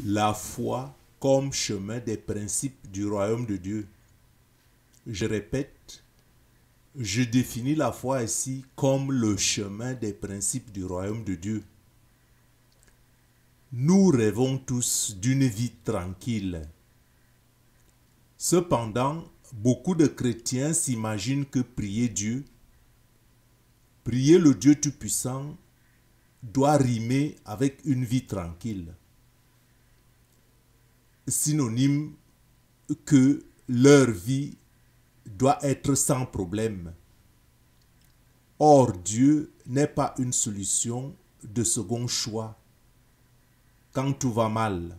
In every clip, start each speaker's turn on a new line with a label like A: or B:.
A: La foi comme chemin des principes du royaume de Dieu. Je répète, je définis la foi ici comme le chemin des principes du royaume de Dieu. Nous rêvons tous d'une vie tranquille. Cependant, beaucoup de chrétiens s'imaginent que prier Dieu, prier le Dieu Tout-Puissant, doit rimer avec une vie tranquille. Synonyme que leur vie doit être sans problème. Or, Dieu n'est pas une solution de second choix quand tout va mal.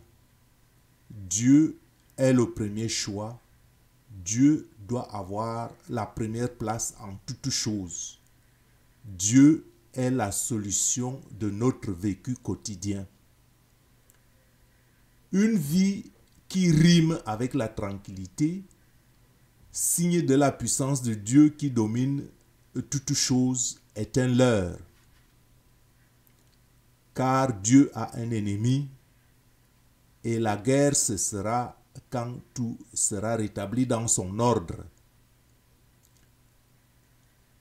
A: Dieu est le premier choix. Dieu doit avoir la première place en toutes choses. Dieu est la solution de notre vécu quotidien. Une vie qui rime avec la tranquillité, signe de la puissance de Dieu qui domine toutes choses, est un leurre. Car Dieu a un ennemi et la guerre cessera quand tout sera rétabli dans son ordre.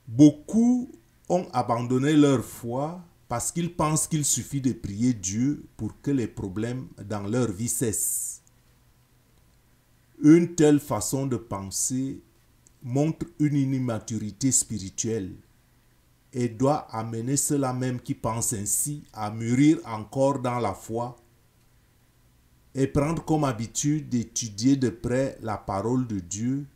A: Beaucoup ont abandonné leur foi parce qu'ils pensent qu'il suffit de prier Dieu pour que les problèmes dans leur vie cessent. Une telle façon de penser montre une immaturité spirituelle et doit amener ceux-là même qui pensent ainsi à mûrir encore dans la foi et prendre comme habitude d'étudier de près la parole de Dieu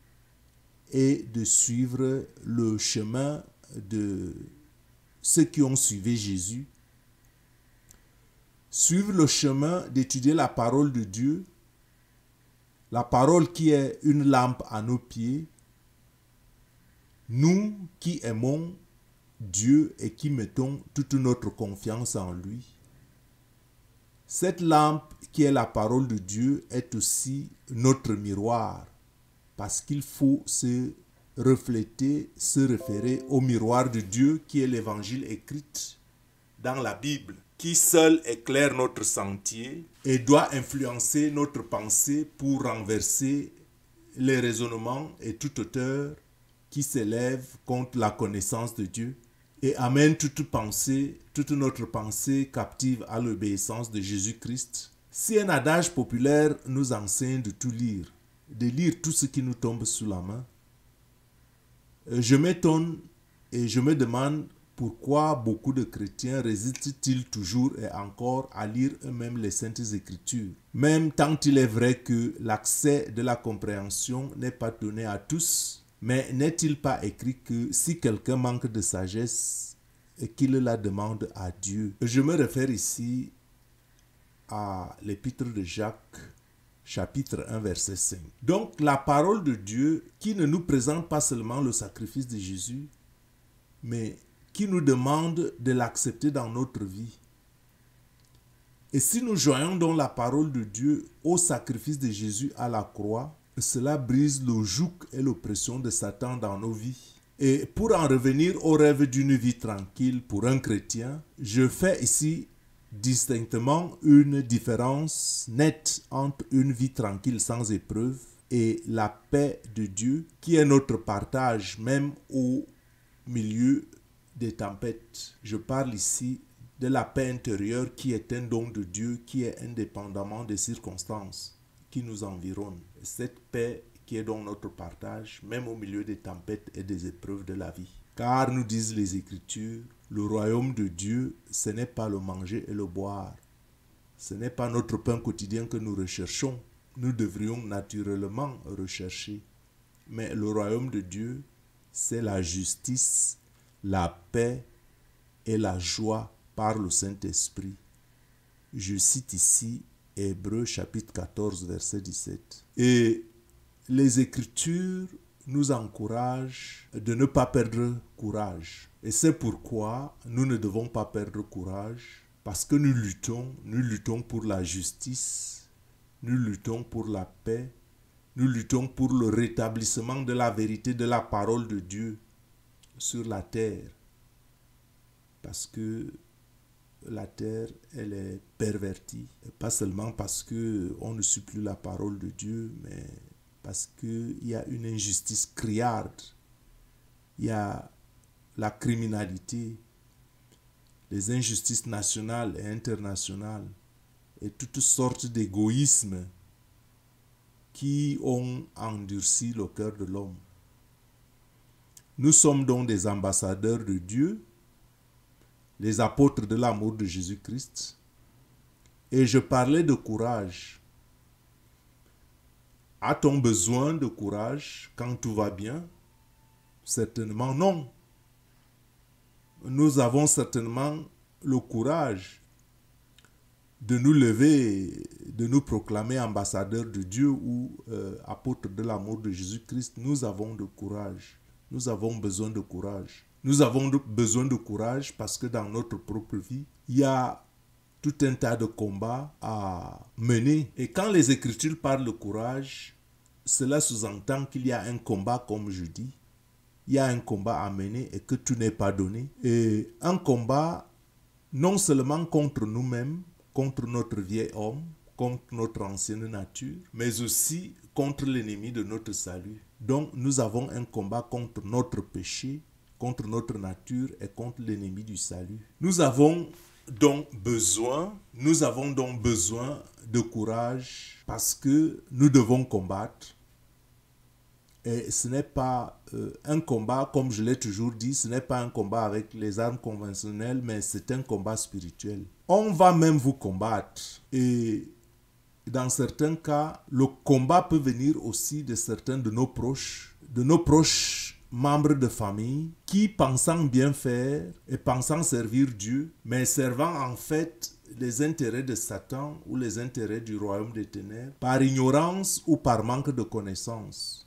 A: et de suivre le chemin de ceux qui ont suivi Jésus. Suivre le chemin d'étudier la parole de Dieu, la parole qui est une lampe à nos pieds, nous qui aimons Dieu et qui mettons toute notre confiance en lui. Cette lampe qui est la parole de Dieu est aussi notre miroir, parce qu'il faut se refléter, se référer au miroir de Dieu qui est l'évangile écrit dans la Bible, qui seul éclaire notre sentier et doit influencer notre pensée pour renverser les raisonnements et toute hauteur qui s'élève contre la connaissance de Dieu et amène toute pensée, toute notre pensée captive à l'obéissance de Jésus-Christ. Si un adage populaire nous enseigne de tout lire, de lire tout ce qui nous tombe sous la main, je m'étonne et je me demande pourquoi beaucoup de chrétiens résistent-ils toujours et encore à lire eux-mêmes les Saintes Écritures, même tant il est vrai que l'accès de la compréhension n'est pas donné à tous. Mais n'est-il pas écrit que si quelqu'un manque de sagesse, qu'il la demande à Dieu? Je me réfère ici à l'épître de Jacques, chapitre 1, verset 5. Donc la parole de Dieu qui ne nous présente pas seulement le sacrifice de Jésus, mais qui nous demande de l'accepter dans notre vie. Et si nous joignons donc la parole de Dieu au sacrifice de Jésus à la croix, cela brise le joug et l'oppression de Satan dans nos vies. Et pour en revenir au rêve d'une vie tranquille pour un chrétien, je fais ici distinctement une différence nette entre une vie tranquille sans épreuve et la paix de Dieu qui est notre partage même au milieu des tempêtes. Je parle ici de la paix intérieure qui est un don de Dieu qui est indépendamment des circonstances qui nous environnent. Cette paix qui est donc notre partage, même au milieu des tempêtes et des épreuves de la vie. Car nous disent les Écritures, le royaume de Dieu, ce n'est pas le manger et le boire. Ce n'est pas notre pain quotidien que nous recherchons. Nous devrions naturellement rechercher. Mais le royaume de Dieu, c'est la justice, la paix et la joie par le Saint-Esprit. Je cite ici Hébreux chapitre 14, verset 17. Et les Écritures nous encouragent de ne pas perdre courage. Et c'est pourquoi nous ne devons pas perdre courage, parce que nous luttons pour la justice, nous luttons pour la paix, nous luttons pour le rétablissement de la vérité de la parole de Dieu sur la terre. Parce que la terre, elle est pervertie. Et pas seulement parce qu'on ne suit plus la parole de Dieu, mais parce qu'il y a une injustice criarde. Il y a la criminalité, les injustices nationales et internationales, et toutes sortes d'égoïsmes qui ont endurci le cœur de l'homme. Nous sommes donc des ambassadeurs de Dieu, les apôtres de l'amour de Jésus-Christ. Et je parlais de courage. A-t-on besoin de courage quand tout va bien? Certainement non. Nous avons certainement le courage de nous lever, de nous proclamer ambassadeurs de Dieu ou apôtres de l'amour de Jésus-Christ. Nous avons de courage. Nous avons besoin de courage. Nous avons besoin de courage parce que dans notre propre vie, il y a tout un tas de combats à mener. Et quand les Écritures parlent de courage, cela sous-entend qu'il y a un combat, comme je dis. Il y a un combat à mener et que tout n'est pas donné. Et un combat non seulement contre nous-mêmes, contre notre vieil homme, contre notre ancienne nature, mais aussi contre l'ennemi de notre salut. Donc nous avons un combat contre notre péché, contre notre nature et contre l'ennemi du salut. Nous avons donc besoin de courage parce que nous devons combattre. Et ce n'est pas un combat, comme je l'ai toujours dit, ce n'est pas un combat avec les armes conventionnelles, mais c'est un combat spirituel. On va même vous combattre. Et dans certains cas, le combat peut venir aussi de certains de nos proches membres de famille, qui pensant bien faire et pensant servir Dieu, mais servant en fait les intérêts de Satan ou les intérêts du royaume des ténèbres, par ignorance ou par manque de connaissance.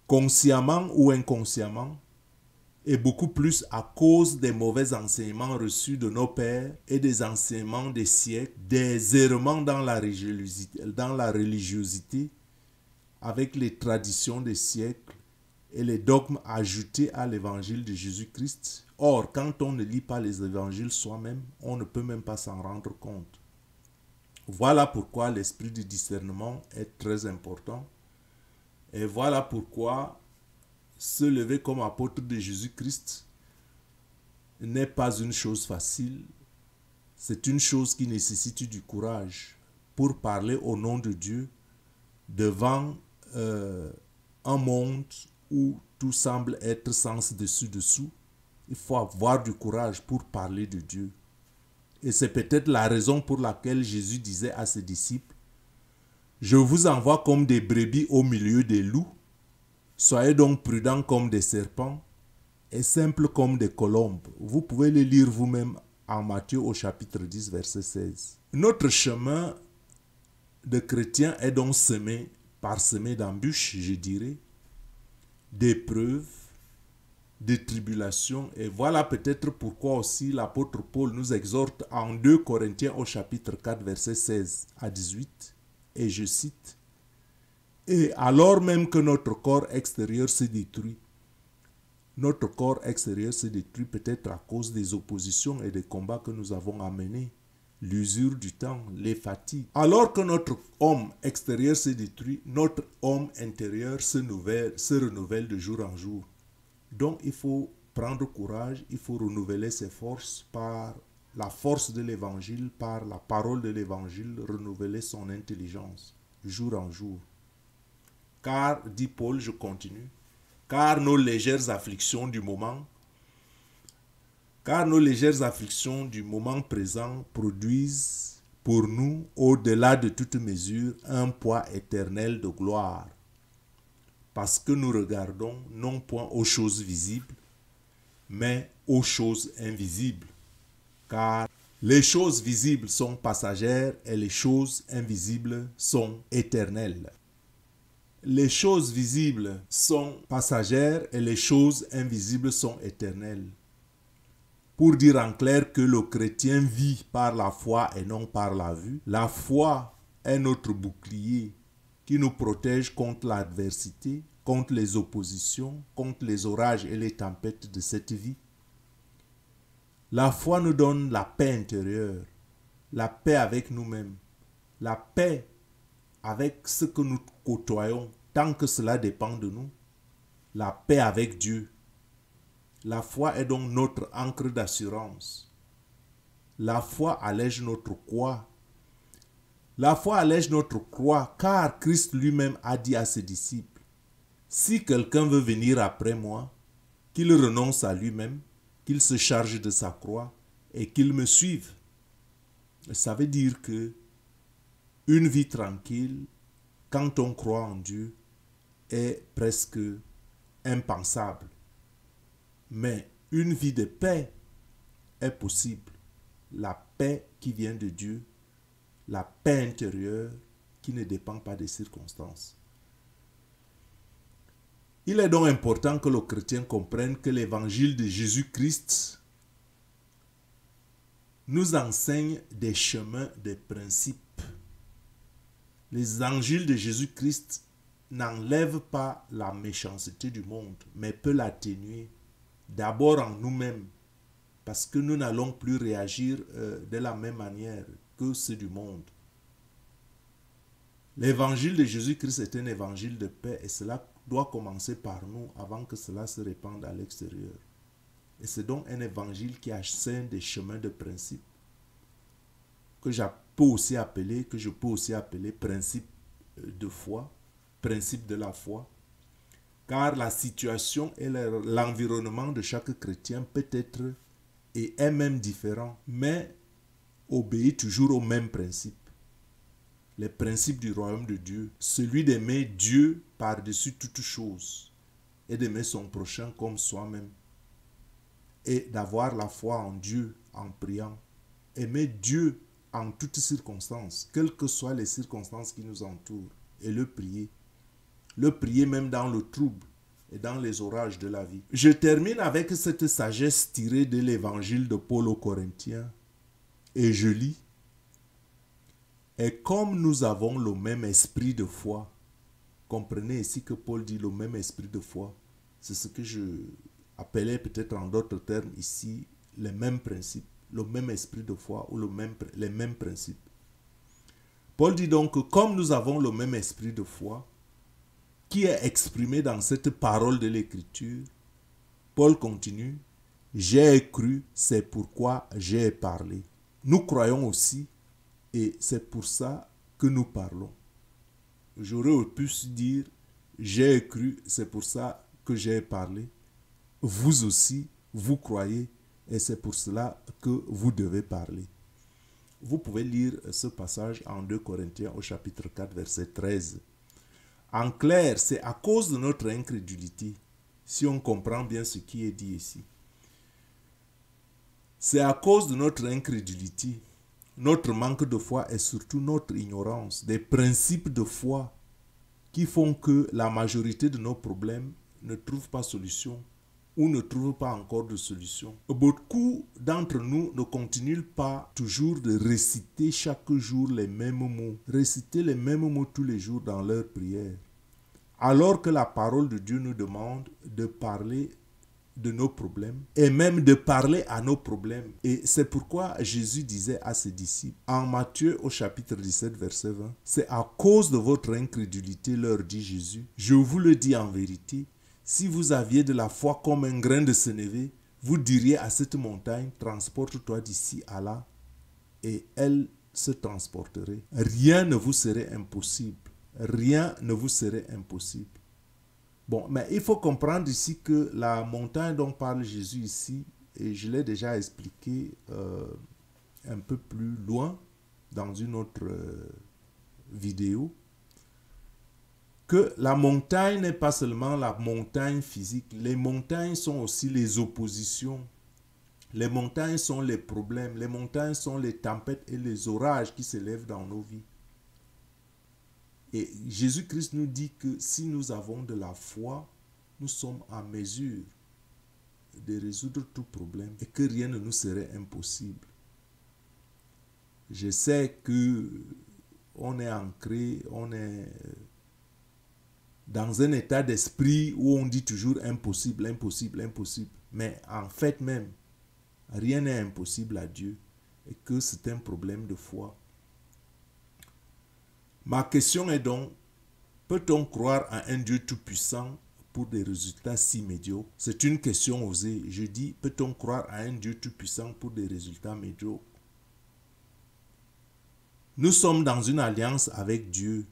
A: Consciemment ou inconsciemment, et beaucoup plus à cause des mauvais enseignements reçus de nos pères et des enseignements des siècles, des errements dans la religiosité, avec les traditions des siècles et les dogmes ajoutés à l'évangile de Jésus-Christ. Or, quand on ne lit pas les évangiles soi-même, on ne peut même pas s'en rendre compte. Voilà pourquoi l'esprit du discernement est très important. Et voilà pourquoi se lever comme apôtre de Jésus-Christ n'est pas une chose facile. C'est une chose qui nécessite du courage pour parler au nom de Dieu devant un monde où tout semble être sens dessus-dessous. Il faut avoir du courage pour parler de Dieu. Et c'est peut-être la raison pour laquelle Jésus disait à ses disciples: je vous envoie comme des brebis au milieu des loups. Soyez donc prudents comme des serpents et simples comme des colombes. Vous pouvez le lire vous-même en Matthieu au chapitre 10, verset 16. Notre chemin de chrétien est donc parsemé d'embûches, je dirais, d'épreuves, de tribulations. Et voilà peut-être pourquoi aussi l'apôtre Paul nous exhorte en 2 Corinthiens au chapitre 4, verset 16 à 18. Et je cite: « Et alors même que notre corps extérieur se détruit, notre corps extérieur se détruit peut-être à cause des oppositions et des combats que nous avons à mener, l'usure du temps, les fatigues. Alors que notre homme extérieur se détruit, notre homme intérieur se renouvelle de jour en jour. Donc il faut prendre courage, il faut renouveler ses forces par la force de l'évangile, par la parole de l'évangile, renouveler son intelligence jour en jour. Car, dit Paul, je continue, car nos légères afflictions du moment présent produisent pour nous, au-delà de toute mesure, un poids éternel de gloire. Parce que nous regardons non point aux choses visibles, mais aux choses invisibles. Car les choses visibles sont passagères et les choses invisibles sont éternelles. Les choses visibles sont passagères et les choses invisibles sont éternelles. Pour dire en clair que le chrétien vit par la foi et non par la vue. La foi est notre bouclier qui nous protège contre l'adversité, contre les oppositions, contre les orages et les tempêtes de cette vie. La foi nous donne la paix intérieure, la paix avec nous-mêmes, la paix avec ce que nous côtoyons, tant que cela dépend de nous, la paix avec Dieu. La foi est donc notre ancre d'assurance. La foi allège notre croix. La foi allège notre croix car Christ lui-même a dit à ses disciples, si quelqu'un veut venir après moi, qu'il renonce à lui-même, qu'il se charge de sa croix et qu'il me suive. Ça veut dire que une vie tranquille, quand on croit en Dieu, est presque impensable. Mais une vie de paix est possible. La paix qui vient de Dieu, la paix intérieure qui ne dépend pas des circonstances. Il est donc important que le chrétien comprenne que l'évangile de Jésus-Christ nous enseigne des chemins, des principes. Les évangiles de Jésus-Christ n'enlèvent pas la méchanceté du monde, mais peut l'atténuer. D'abord en nous-mêmes, parce que nous n'allons plus réagir de la même manière que ceux du monde. L'évangile de Jésus-Christ est un évangile de paix et cela doit commencer par nous avant que cela se répande à l'extérieur. Et c'est donc un évangile qui enseigne des chemins de principe que je peux aussi appeler principe de foi, principe de la foi. Car la situation et l'environnement de chaque chrétien peut être et est même différent, mais obéit toujours au même principe. Les principes du royaume de Dieu, celui d'aimer Dieu par-dessus toutes choses et d'aimer son prochain comme soi-même et d'avoir la foi en Dieu en priant. Aimer Dieu en toutes circonstances, quelles que soient les circonstances qui nous entourent, et le prier. Le prier même dans le trouble et dans les orages de la vie. Je termine avec cette sagesse tirée de l'évangile de Paul aux Corinthiens. Et je lis. Et comme nous avons le même esprit de foi, comprenez ici que Paul dit le même esprit de foi. C'est ce que je appelais peut-être en d'autres termes ici les mêmes principes, le même esprit de foi ou les mêmes principes. Paul dit donc que comme nous avons le même esprit de foi, qui est exprimé dans cette parole de l'Écriture, Paul continue, j'ai cru, c'est pourquoi j'ai parlé. Nous croyons aussi et c'est pour ça que nous parlons. J'aurais pu dire, j'ai cru, c'est pour ça que j'ai parlé. Vous aussi, vous croyez et c'est pour cela que vous devez parler. Vous pouvez lire ce passage en 2 Corinthiens au chapitre 4, verset 13. En clair, c'est à cause de notre incrédulité, si on comprend bien ce qui est dit ici. C'est à cause de notre incrédulité, notre manque de foi et surtout notre ignorance des principes de foi qui font que la majorité de nos problèmes ne trouvent pas solution ou ne trouvent pas encore de solution. Beaucoup d'entre nous ne continuent pas toujours de réciter chaque jour les mêmes mots, réciter les mêmes mots tous les jours dans leur prière. Alors que la parole de Dieu nous demande de parler de nos problèmes et même de parler à nos problèmes. Et c'est pourquoi Jésus disait à ses disciples, en Matthieu au chapitre 17, verset 20, « C'est à cause de votre incrédulité, leur dit Jésus, je vous le dis en vérité, si vous aviez de la foi comme un grain de sénévé, vous diriez à cette montagne, transporte-toi d'ici à là, et elle se transporterait. Rien ne vous serait impossible. Rien ne vous serait impossible. » Bon, mais il faut comprendre ici que la montagne dont parle Jésus ici, et je l'ai déjà expliqué un peu plus loin dans une autre vidéo, que la montagne n'est pas seulement la montagne physique, les montagnes sont aussi les oppositions, les montagnes sont les problèmes, les montagnes sont les tempêtes et les orages qui s'élèvent dans nos vies. Et Jésus-Christ nous dit que si nous avons de la foi, nous sommes en mesure de résoudre tout problème et que rien ne nous serait impossible. Je sais que on est ancré, on est dans un état d'esprit où on dit toujours impossible, impossible, impossible. Mais en fait même, rien n'est impossible à Dieu et que c'est un problème de foi. Ma question est donc, peut-on croire à un Dieu tout-puissant pour des résultats si médiocres? C'est une question osée. Je dis, peut-on croire à un Dieu tout-puissant pour des résultats médiocres? Nous sommes dans une alliance avec Dieu.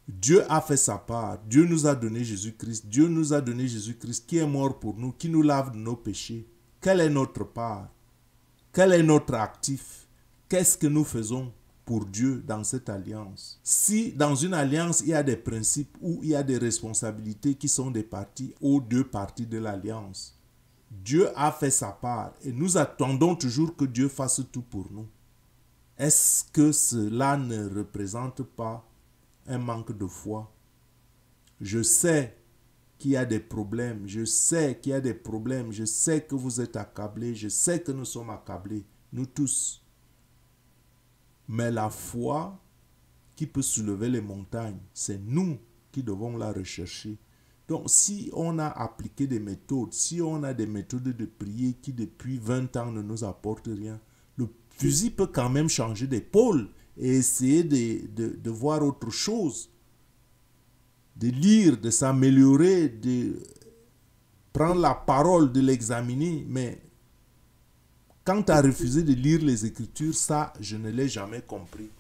A: Dieu a fait sa part. Dieu nous a donné Jésus-Christ. Dieu nous a donné Jésus-Christ qui est mort pour nous, qui nous lave de nos péchés. Quelle est notre part? Quel est notre actif? Qu'est-ce que nous faisons pour Dieu dans cette alliance? Si dans une alliance, il y a des principes ou il y a des responsabilités qui sont des parties aux deux parties de l'alliance, Dieu a fait sa part et nous attendons toujours que Dieu fasse tout pour nous. Est-ce que cela ne représente pas un manque de foi? Je sais qu'il y a des problèmes, je sais qu'il y a des problèmes, je sais que vous êtes accablés, je sais que nous sommes accablés, nous tous. Mais la foi qui peut soulever les montagnes, c'est nous qui devons la rechercher. Donc si on a appliqué des méthodes, si on a des méthodes de prier qui depuis 20 ans ne nous apportent rien, le fusil peut quand même changer d'épaule et essayer de voir autre chose, de lire, de s'améliorer, de prendre la parole, de l'examiner. Mais quand tu as refusé de lire les Écritures, ça, je ne l'ai jamais compris.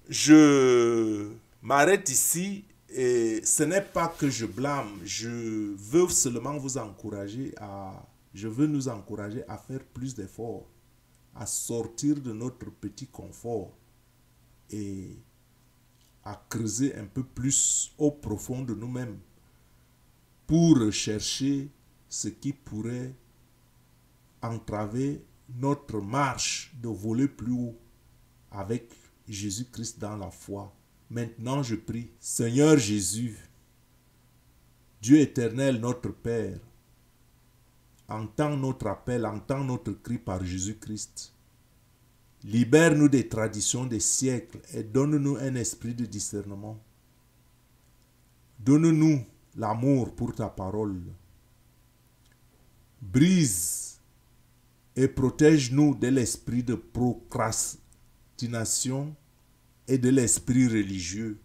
A: Je m'arrête ici et ce n'est pas que je blâme. Je veux seulement vous encourager je veux nous encourager à faire plus d'efforts, à sortir de notre petit confort et à creuser un peu plus au profond de nous-mêmes pour rechercher ce qui pourrait entraver notre marche de voler plus haut avec Jésus-Christ dans la foi. Maintenant je prie, Seigneur Jésus, Dieu éternel, notre Père, entends notre appel, entends notre cri par Jésus-Christ. Libère-nous des traditions des siècles et donne-nous un esprit de discernement. Donne-nous l'amour pour ta parole. Brise et protège-nous de l'esprit de procrastination et de l'esprit religieux.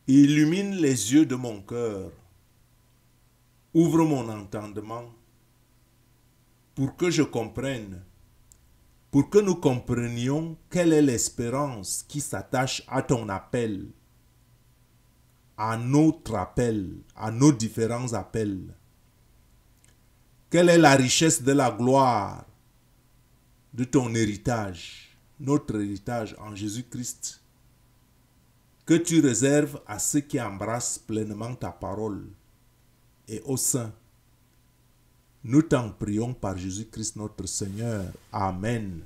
A: Illumine les yeux de mon cœur. Ouvre mon entendement pour que je comprenne, pour que nous comprenions quelle est l'espérance qui s'attache à ton appel, à notre appel, à nos différents appels. Quelle est la richesse de la gloire de ton héritage, notre héritage en Jésus-Christ, que tu réserves à ceux qui embrassent pleinement ta parole et aux saints. Nous t'en prions par Jésus-Christ notre Seigneur. Amen.